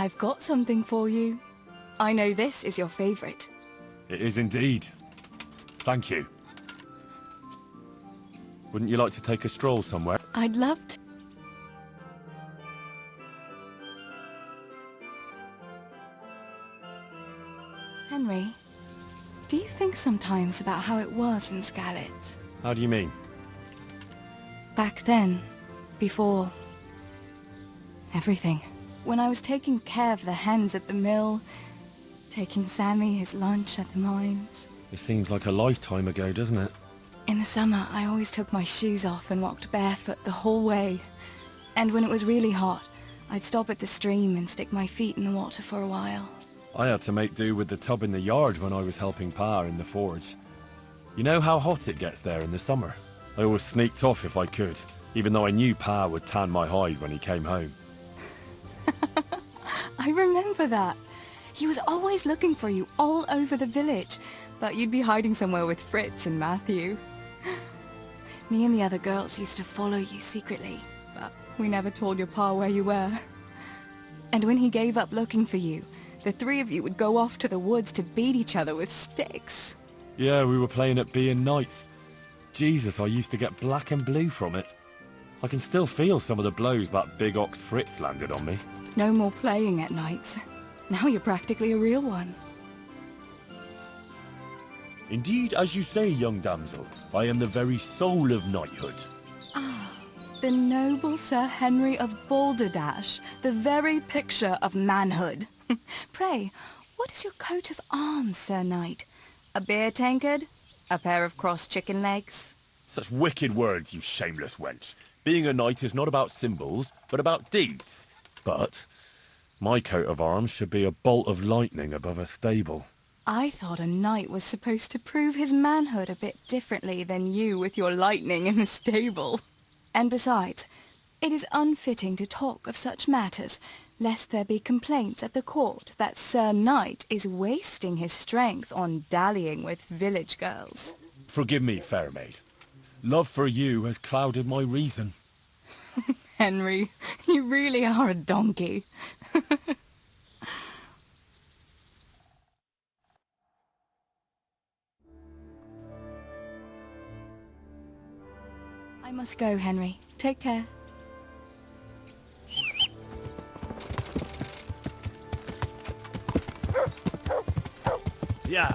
I've got something for you. I know this is your favorite. It is indeed. Thank you. Wouldn't you like to take a stroll somewhere? I'd love to. Henry, do you think sometimes about how it was in Scarlet? How do you mean? Back then, before everything. When I was taking care of the hens at the mill, taking Sammy his lunch at the mines. It seems like a lifetime ago, doesn't it? In the summer, I always took my shoes off and walked barefoot the whole way. And when it was really hot, I'd stop at the stream and stick my feet in the water for a while. I had to make do with the tub in the yard when I was helping Pa in the forge. You know how hot it gets there in the summer? I always sneaked off if I could, even though I knew Pa would tan my hide when he came home. I remember that. He was always looking for you all over the village, but you'd be hiding somewhere with Fritz and Matthew. Me and the other girls used to follow you secretly, but we never told your Pa where you were. And when he gave up looking for you, the three of you would go off to the woods to beat each other with sticks. Yeah, we were playing at being knights. Jesus, I used to get black and blue from it. I can still feel some of the blows that big ox Fritz landed on me. No more playing at nights. Now you're practically a real one. Indeed, as you say, young damsel, I am the very soul of knighthood. Ah, the noble Sir Henry of Balderdash, the very picture of manhood. Pray, what is your coat of arms, Sir Knight? A beer tankard? A pair of crossed chicken legs? Such wicked words, you shameless wench. Being a knight is not about symbols, but about deeds. But my coat of arms should be a bolt of lightning above a stable. I thought a knight was supposed to prove his manhood a bit differently than you with your lightning in the stable. And besides, it is unfitting to talk of such matters, lest there be complaints at the court that Sir Knight is wasting his strength on dallying with village girls. Forgive me, fair maid. Love for you has clouded my reason. Henry, you really are a donkey. I must go, Henry. Take care. Yeah.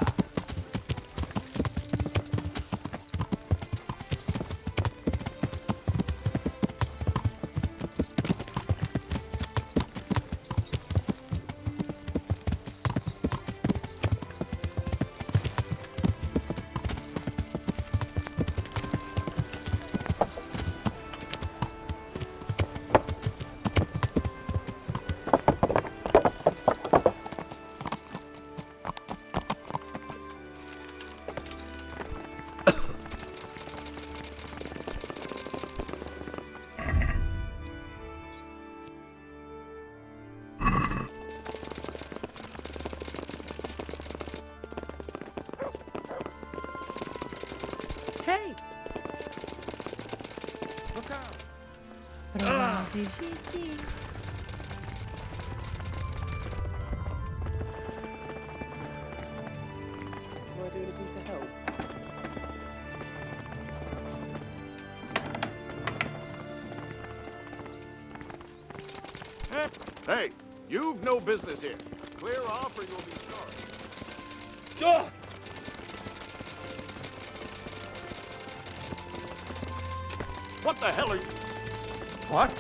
Hey! Look out! Can I do anything to help? Hey, you've no business here. Clear off or you'll be charged. Ah! What the hell are you... What?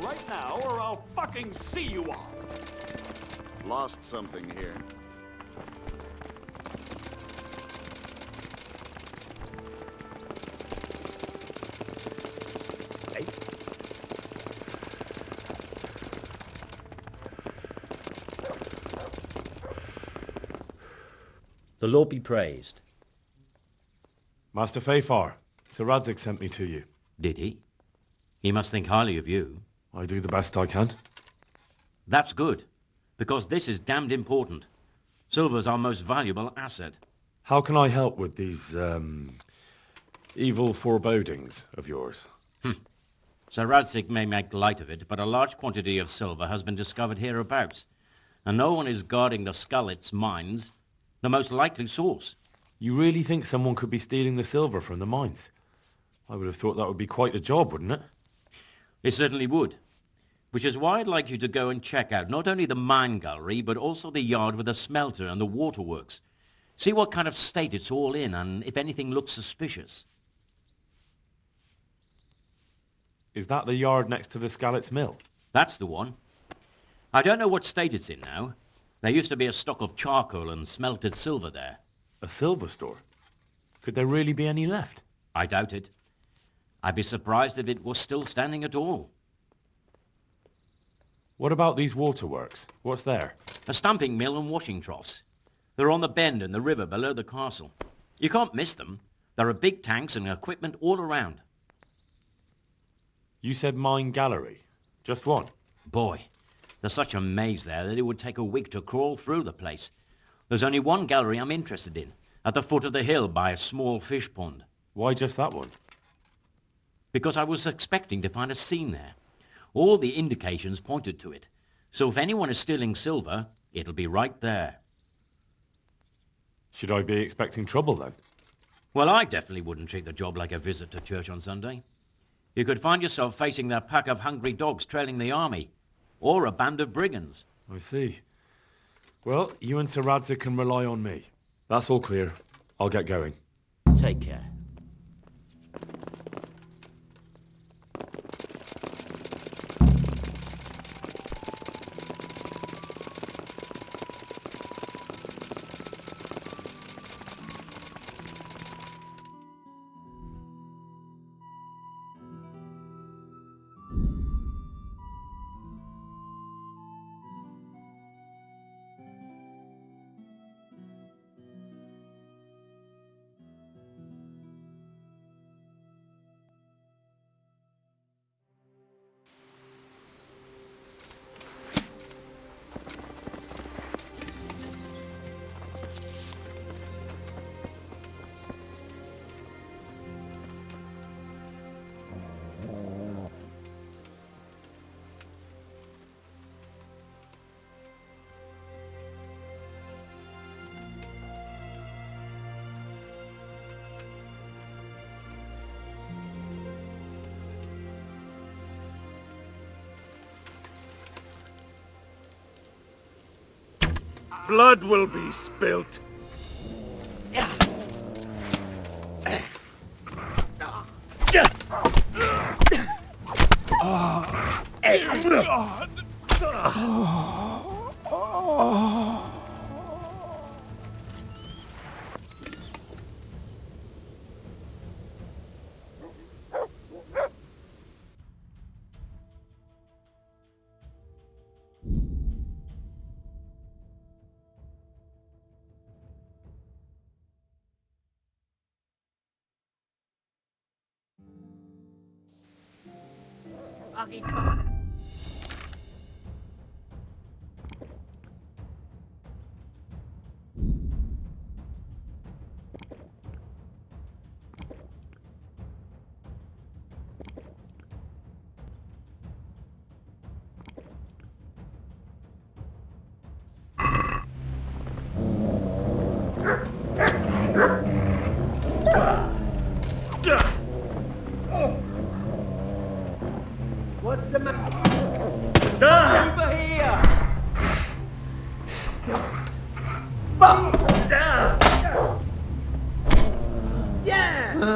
Right now, or I'll fucking see you off. Lost something here. Hey? The Lord be praised. Master Fayfar, Sir Radzig sent me to you. Did he? He must think highly of you. I do the best I can. That's good, because this is damned important. Silver's our most valuable asset. How can I help with these, evil forebodings of yours? Sir Radzig may make light of it, but a large quantity of silver has been discovered hereabouts, and no one is guarding the Skullets mines, the most likely source. You really think someone could be stealing the silver from the mines? I would have thought that would be quite a job, wouldn't it? It certainly would. Which is why I'd like you to go and check out not only the mine gallery, but also the yard with the smelter and the waterworks. See what kind of state it's all in, and if anything looks suspicious. Is that the yard next to the Skalitz mill? That's the one. I don't know what state it's in now. There used to be a stock of charcoal and smelted silver there. A silver store? Could there really be any left? I doubt it. I'd be surprised if it was still standing at all. What about these waterworks? What's there? A stamping mill and washing troughs. They're on the bend in the river below the castle. You can't miss them. There are big tanks and equipment all around. You said mine gallery. Just one? Boy, there's such a maze there that it would take a week to crawl through the place. There's only one gallery I'm interested in, at the foot of the hill by a small fish pond. Why just that one? Because I was expecting to find a scene there. All the indications pointed to it. So if anyone is stealing silver, it'll be right there. Should I be expecting trouble then? Well, I definitely wouldn't treat the job like a visit to church on Sunday. You could find yourself facing that pack of hungry dogs trailing the army, or a band of brigands. I see. Well, you and Sir Radzig can rely on me. That's all clear. I'll get going. Take care. Blood will be spilt. What's the matter? Over here! Yeah!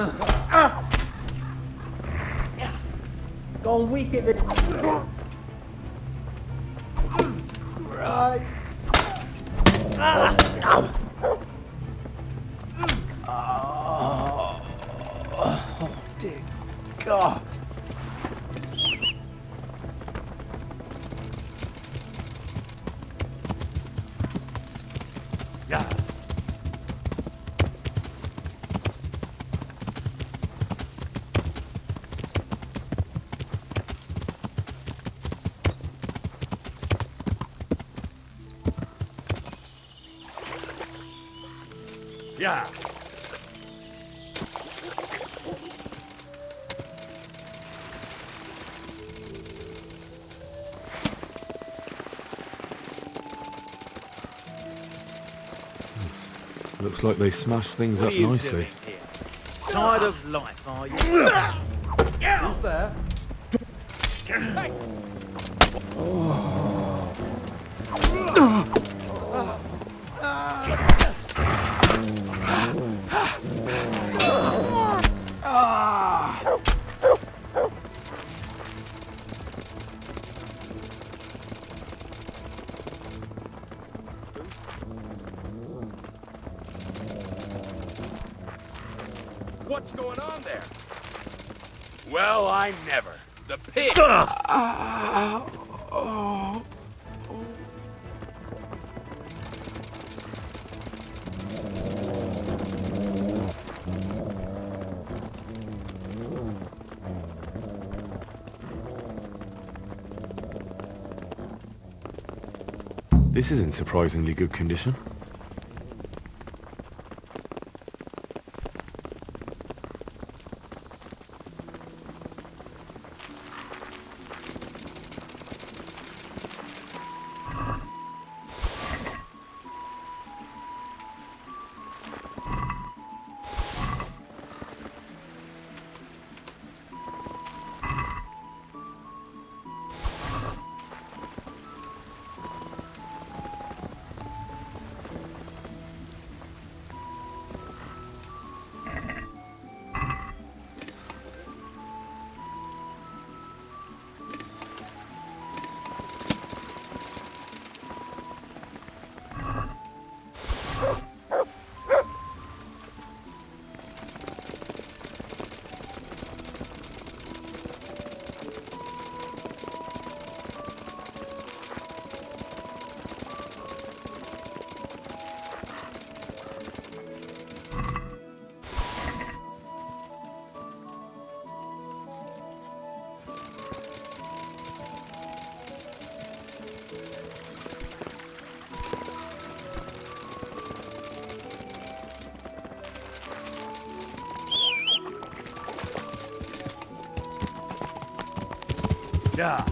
Go and weak at the... Right. Oh, dear God. Yeah. Looks like they smashed things What up are you nicely. doing here? Tired of life, are you? Who's there? Hey! What's going on there? Well, I never. The pig! This is in surprisingly good condition. Yeah.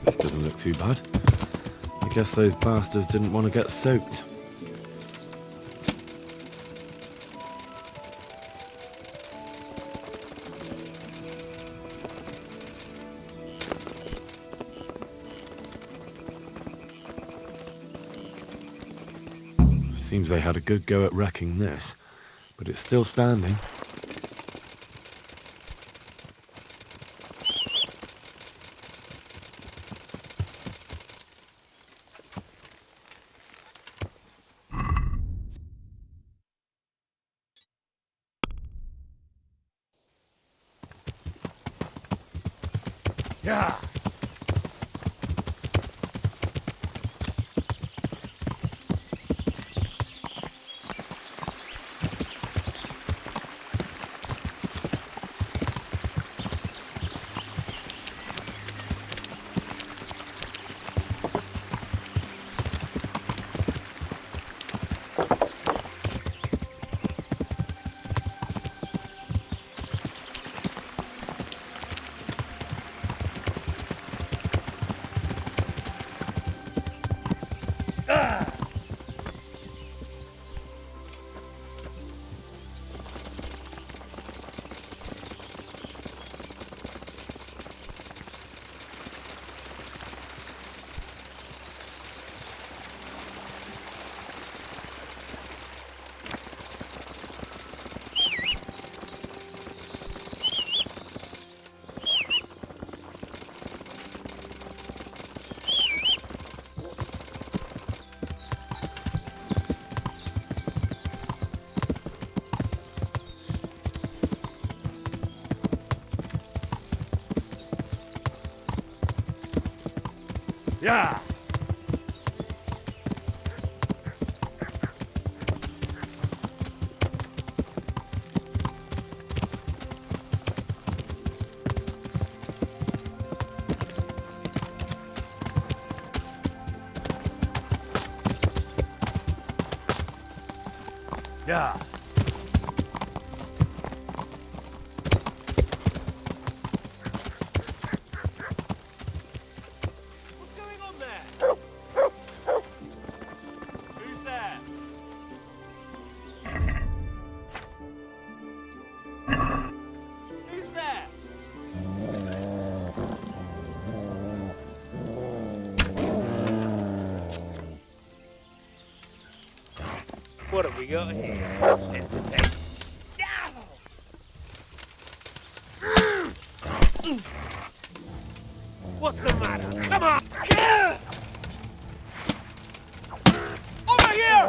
This doesn't look too bad. I guess those bastards didn't want to get soaked. Seems they had a good go at wrecking this, but it's still standing. Yeah. Yeah. Yeah. What's going on there? Who's there? Who's there? What have we got here? Entertain. What's the matter? Come on! Over here!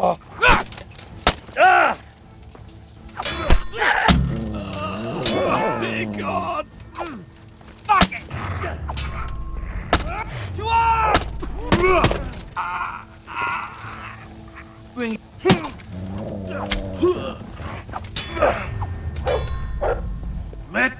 Dear God! Fuck it! To Bring Met.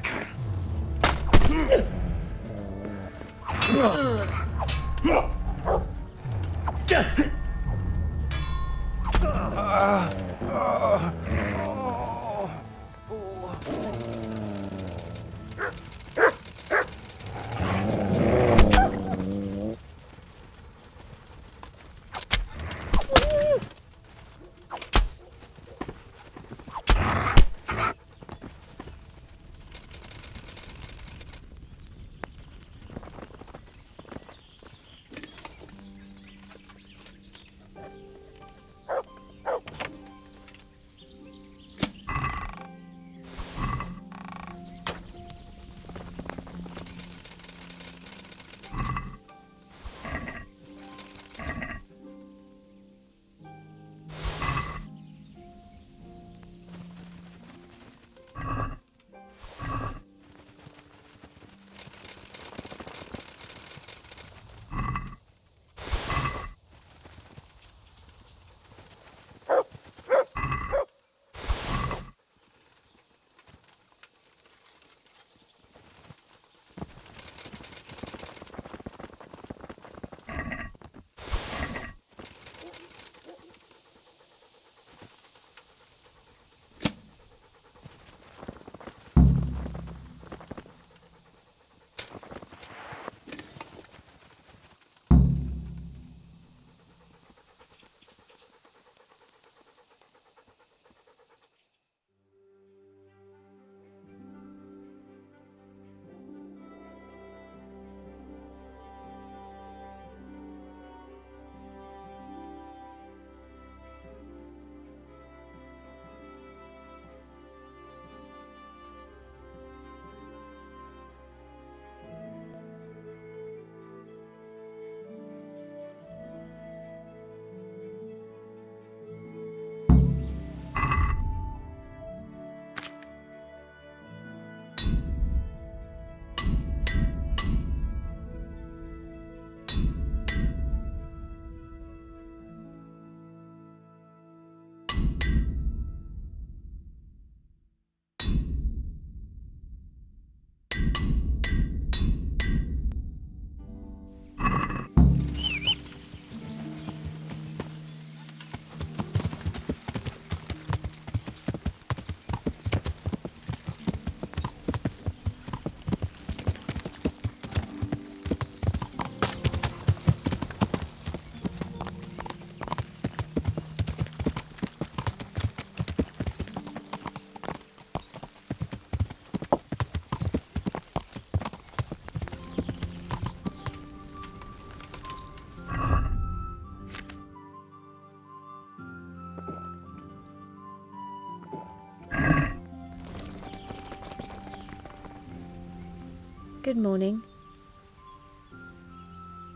Good morning.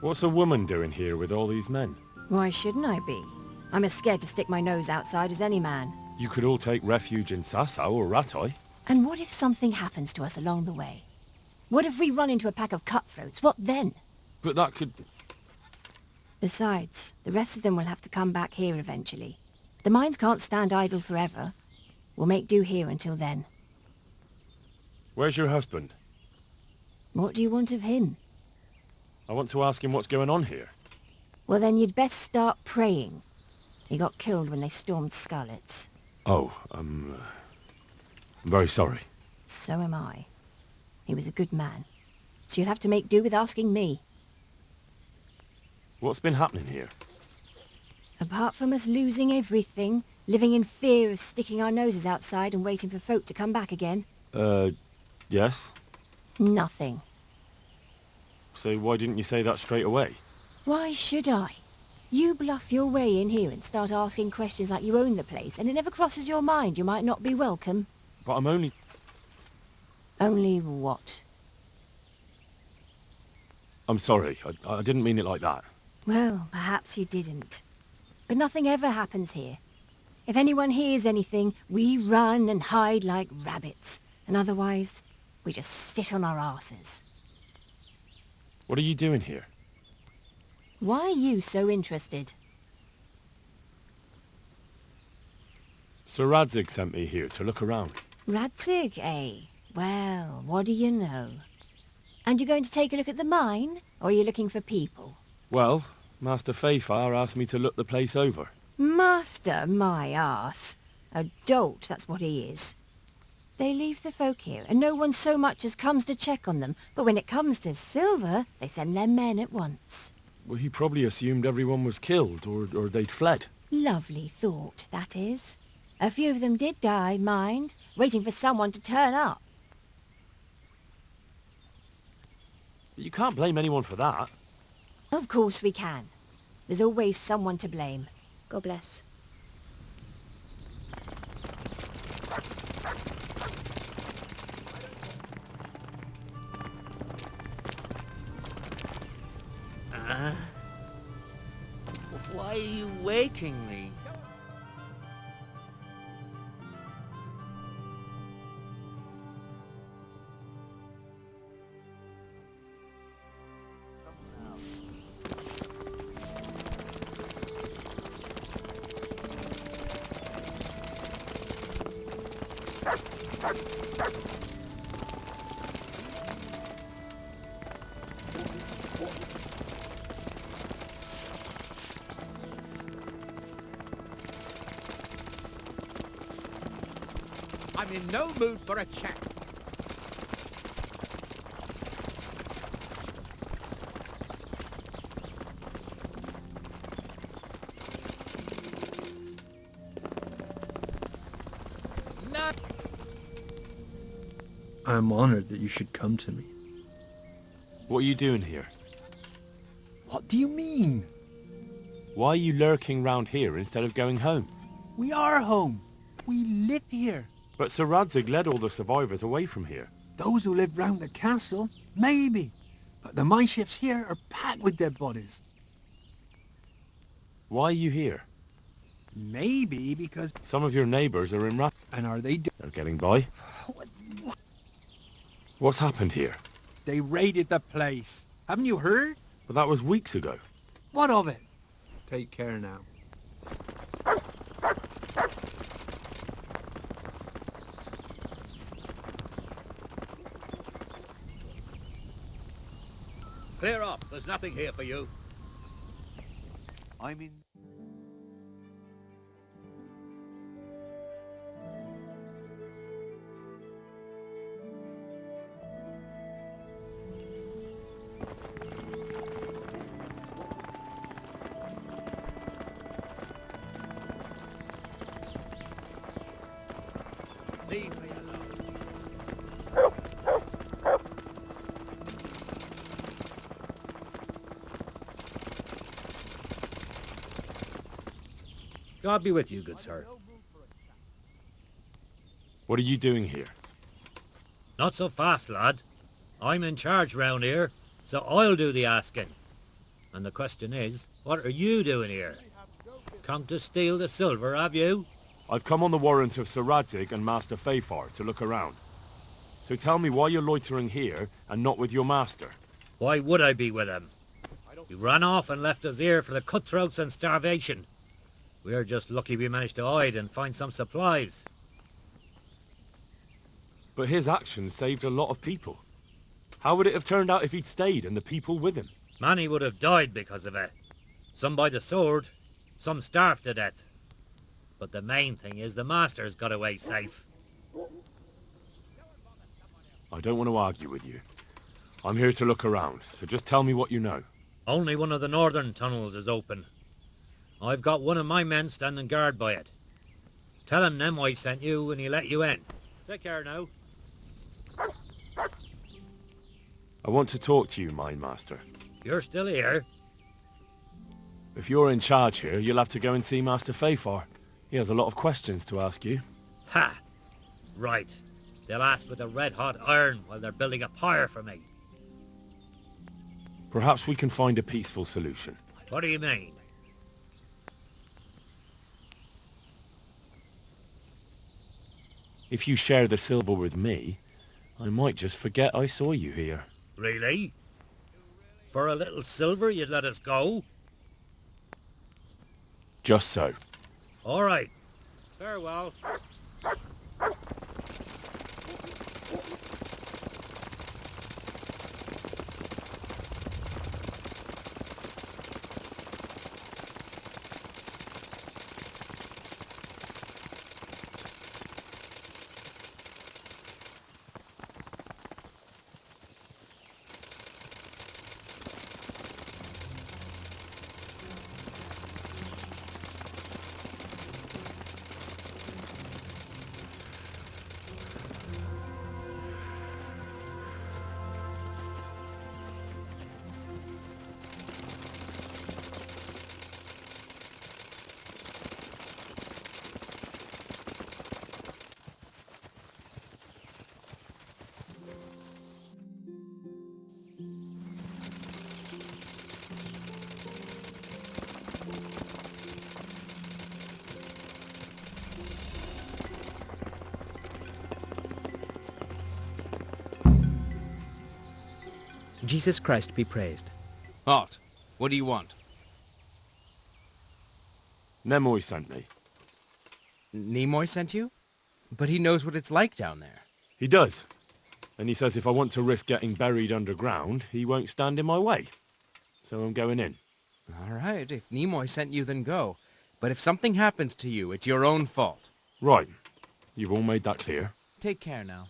What's a woman doing here with all these men? Why shouldn't I be? I'm as scared to stick my nose outside as any man. You could all take refuge in Sasau or Rattay. And what if something happens to us along the way? What if we run into a pack of cutthroats? What then? But that could... Besides, the rest of them will have to come back here eventually. The mines can't stand idle forever. We'll make do here until then. Where's your husband? What do you want of him? I want to ask him what's going on here. Well, then you'd best start praying. He got killed when they stormed Scarlet's. Oh, I'm very sorry. So am I. He was a good man. So you'll have to make do with asking me. What's been happening here? Apart from us losing everything, living in fear of sticking our noses outside and waiting for folk to come back again. Yes? Nothing. So why didn't you say that straight away? Why should I? You bluff your way in here and start asking questions like you own the place, and it never crosses your mind you might not be welcome. But I'm only... Only what? I'm sorry. I didn't mean it like that. Well, perhaps you didn't. But nothing ever happens here. If anyone hears anything, we run and hide like rabbits. And otherwise, we just sit on our asses. What are you doing here? Why are you so interested? Sir Radzig sent me here to look around. Radzig, eh? Well, what do you know? And you're going to take a look at the mine? Or are you looking for people? Well, Master Fayfar asked me to look the place over. Master, my arse. A dolt, that's what he is. They leave the folk here, and no one so much as comes to check on them. But when it comes to silver, they send their men at once. Well, he probably assumed everyone was killed, or they'd fled. Lovely thought, that is. A few of them did die, mind, waiting for someone to turn up. But you can't blame anyone for that. Of course we can. There's always someone to blame. God bless. Why are you waking me? I'm in no mood for a chat. No. I'm honored that you should come to me. What are you doing here? What do you mean? Why are you lurking round here instead of going home? We are home. We live here. But Sir Radzig led all the survivors away from here. Those who live round the castle, maybe. But the mine shafts here are packed with dead bodies. Why are you here? Maybe because... Some of your neighbours are in And are they... They're getting by. What's happened here? They raided the place. Haven't you heard? Well, that was weeks ago. What of it? Take care now. Clear up. There's nothing here for you. I'm in... Leave me alone. God be with you, good sir. What are you doing here? Not so fast, lad. I'm in charge round here, so I'll do the asking. And the question is, what are you doing here? Come to steal the silver, have you? I've come on the warrant of Sir Radzig and Master Fayfar to look around. So tell me why you're loitering here and not with your master. Why would I be with him? He ran off and left us here for the cutthroats and starvation. We're just lucky we managed to hide and find some supplies. But his actions saved a lot of people. How would it have turned out if he'd stayed and the people with him? Many would have died because of it. Some by the sword, some starved to death. But the main thing is the master's got away safe. I don't want to argue with you. I'm here to look around, so just tell me what you know. Only one of the northern tunnels is open. I've got one of my men standing guard by it. Tell him Nimoy sent you and he'll let you in. Take care now. I want to talk to you, Mine Master. You're still here? If you're in charge here, you'll have to go and see Master Fafar. He has a lot of questions to ask you. Ha! Right. They'll ask with a red-hot iron while they're building a pyre for me. Perhaps we can find a peaceful solution. What do you mean? If you share the silver with me, I might just forget I saw you here. Really? For a little silver you'd let us go? Just so. All right. Farewell. Jesus Christ be praised. Halt. What do you want? Nimoy sent me. Nimoy sent you? But he knows what it's like down there. He does. And he says if I want to risk getting buried underground, he won't stand in my way. So I'm going in. All right, if Nimoy sent you, then go. But if something happens to you, it's your own fault. Right. You've all made that clear. Take care now.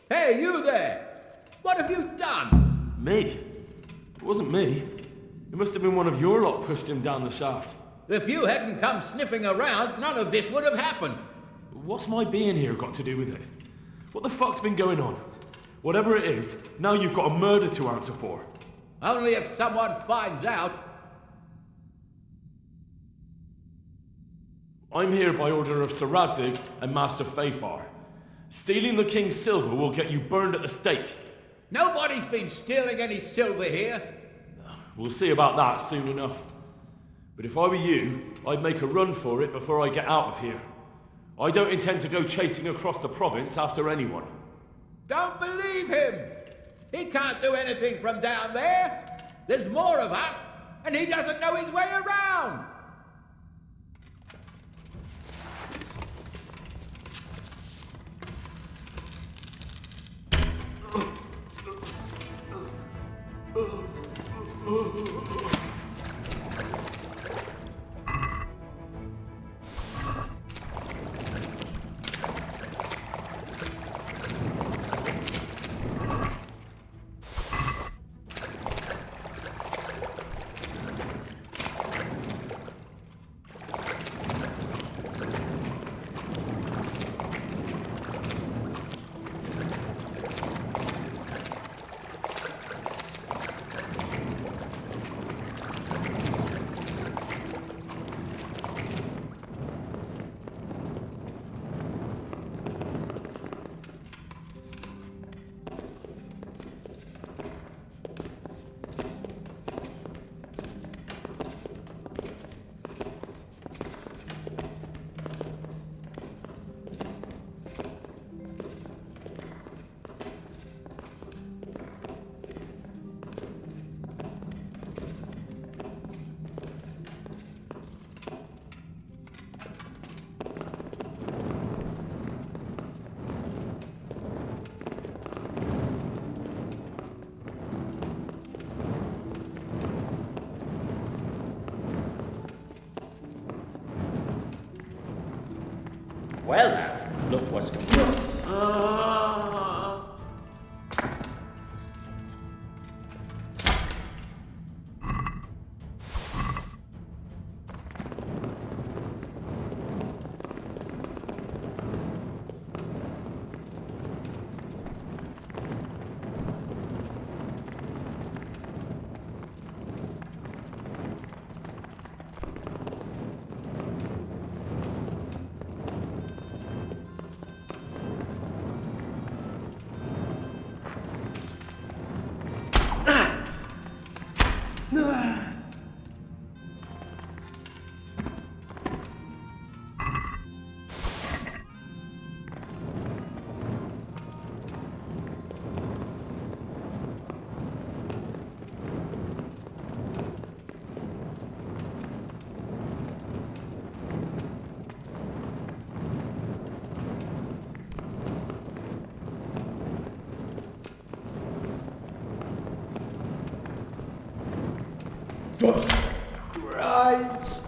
Hey, you there! What have you done? Me? It wasn't me. It must have been one of your lot pushed him down the shaft. If you hadn't come sniffing around, none of this would have happened. What's my being here got to do with it? What the fuck's been going on? Whatever it is, now you've got a murder to answer for. Only if someone finds out. I'm here by order of Sir Radzig and Master Fafar. Stealing the king's silver will get you burned at the stake. Nobody's been stealing any silver here. We'll see about that soon enough. But if I were you, I'd make a run for it before I get out of here. I don't intend to go chasing across the province after anyone. Don't believe him! He can't do anything from down there! There's more of us, and he doesn't know his way around! Well now, look what's come up. Christ!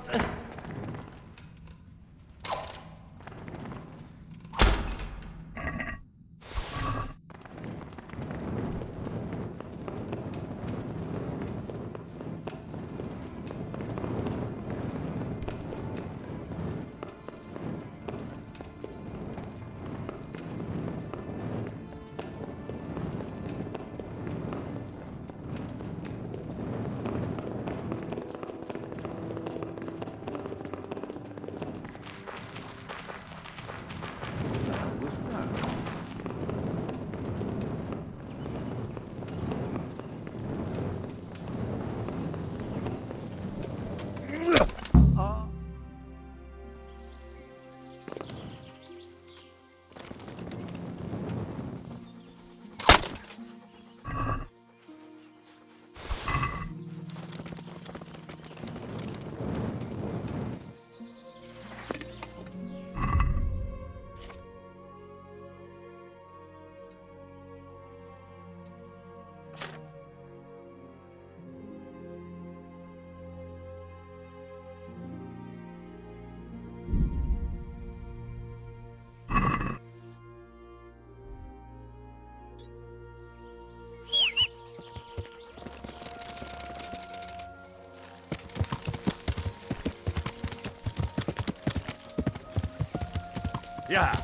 Yeah.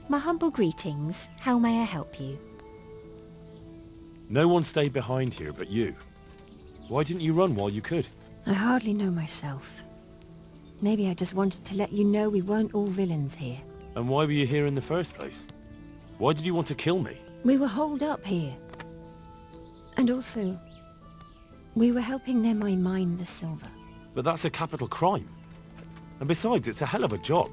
My humble greetings. How may I help you? No one stayed behind here but you. Why didn't you run while you could? I hardly know myself. Maybe I just wanted to let you know we weren't all villains here. And why were you here in the first place? Why did you want to kill me? We were holed up here. And also, we were helping Nemai mine the silver. But that's a capital crime. And besides, it's a hell of a job.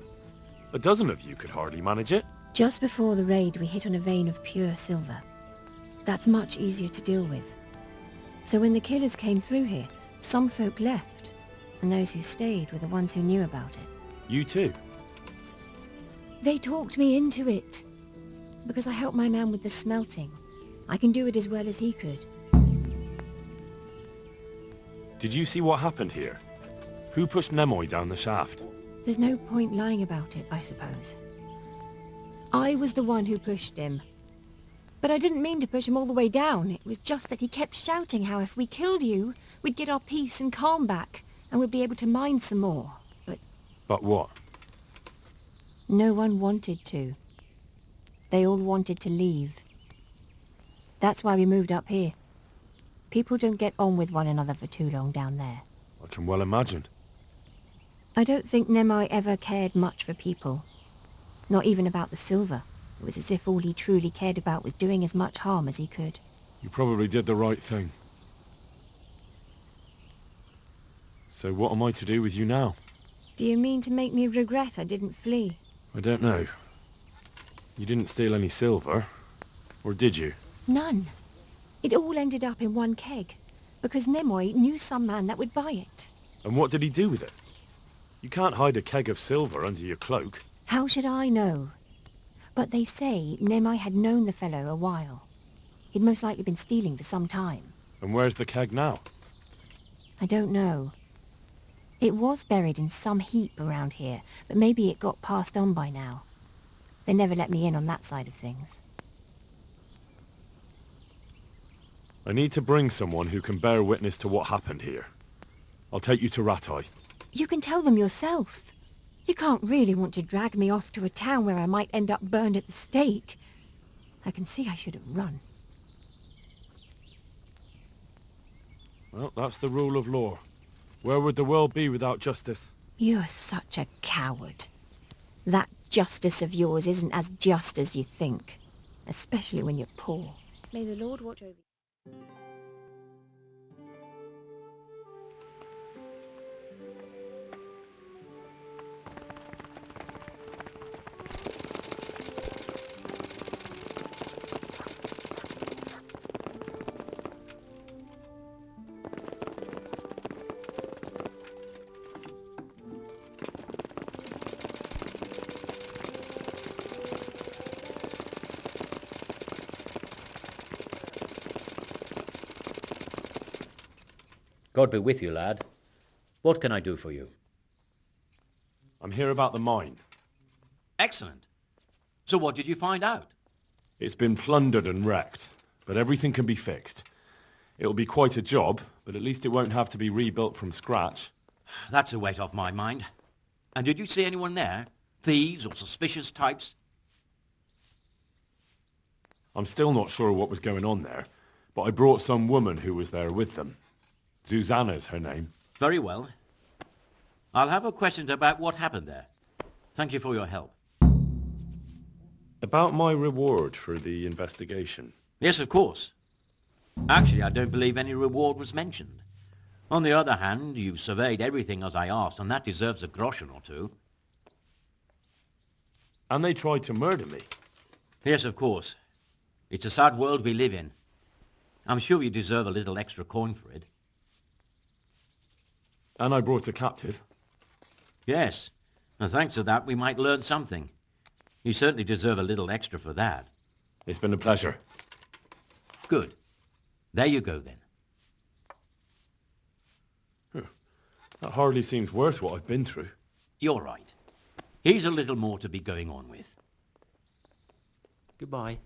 A dozen of you could hardly manage it. Just before the raid, we hit on a vein of pure silver. That's much easier to deal with. So when the killers came through here, some folk left, and those who stayed were the ones who knew about it. You too? They talked me into it. Because I helped my man with the smelting. I can do it as well as he could. Did you see what happened here? Who pushed Nemoi down the shaft? There's no point lying about it, I suppose. I was the one who pushed him. But I didn't mean to push him all the way down. It was just that he kept shouting how if we killed you, we'd get our peace and calm back, and we'd be able to mine some more. But what? No one wanted to. They all wanted to leave. That's why we moved up here. People don't get on with one another for too long down there. I can well imagine. I don't think Nemai ever cared much for people. Not even about the silver. It was as if all he truly cared about was doing as much harm as he could. You probably did the right thing. So what am I to do with you now? Do you mean to make me regret I didn't flee? I don't know. You didn't steal any silver, or did you? None. It all ended up in one keg, because Nemoi knew some man that would buy it. And what did he do with it? You can't hide a keg of silver under your cloak. How should I know? But they say Nemai had known the fellow a while. He'd most likely been stealing for some time. And where's the keg now? I don't know. It was buried in some heap around here, but maybe it got passed on by now. They never let me in on that side of things. I need to bring someone who can bear witness to what happened here. I'll take you to Ratai. You can tell them yourself. You can't really want to drag me off to a town where I might end up burned at the stake. I can see I should have run. Well, that's the rule of law. Where would the world be without justice? You're such a coward. That justice of yours isn't as just as you think. Especially when you're poor. May the Lord watch over you. God be with you, lad. What can I do for you? I'm here about the mine. Excellent. So what did you find out? It's been plundered and wrecked, but everything can be fixed. It'll be quite a job, but at least it won't have to be rebuilt from scratch. That's a weight off my mind. And did you see anyone there? Thieves or suspicious types? I'm still not sure what was going on there, but I brought some woman who was there with them. Susanna's her name. Very well. I'll have a question about what happened there. Thank you for your help. About my reward for the investigation. Yes, of course. Actually, I don't believe any reward was mentioned. On the other hand, you surveyed everything as I asked, and that deserves a groschen or two. And they tried to murder me. Yes, of course. It's a sad world we live in. I'm sure you deserve a little extra coin for it. And I brought a captive. Yes, and thanks to that we might learn something. You certainly deserve a little extra for that. It's been a pleasure. Good. There you go then. That hardly seems worth what I've been through. You're right. Here's a little more to be going on with. Goodbye.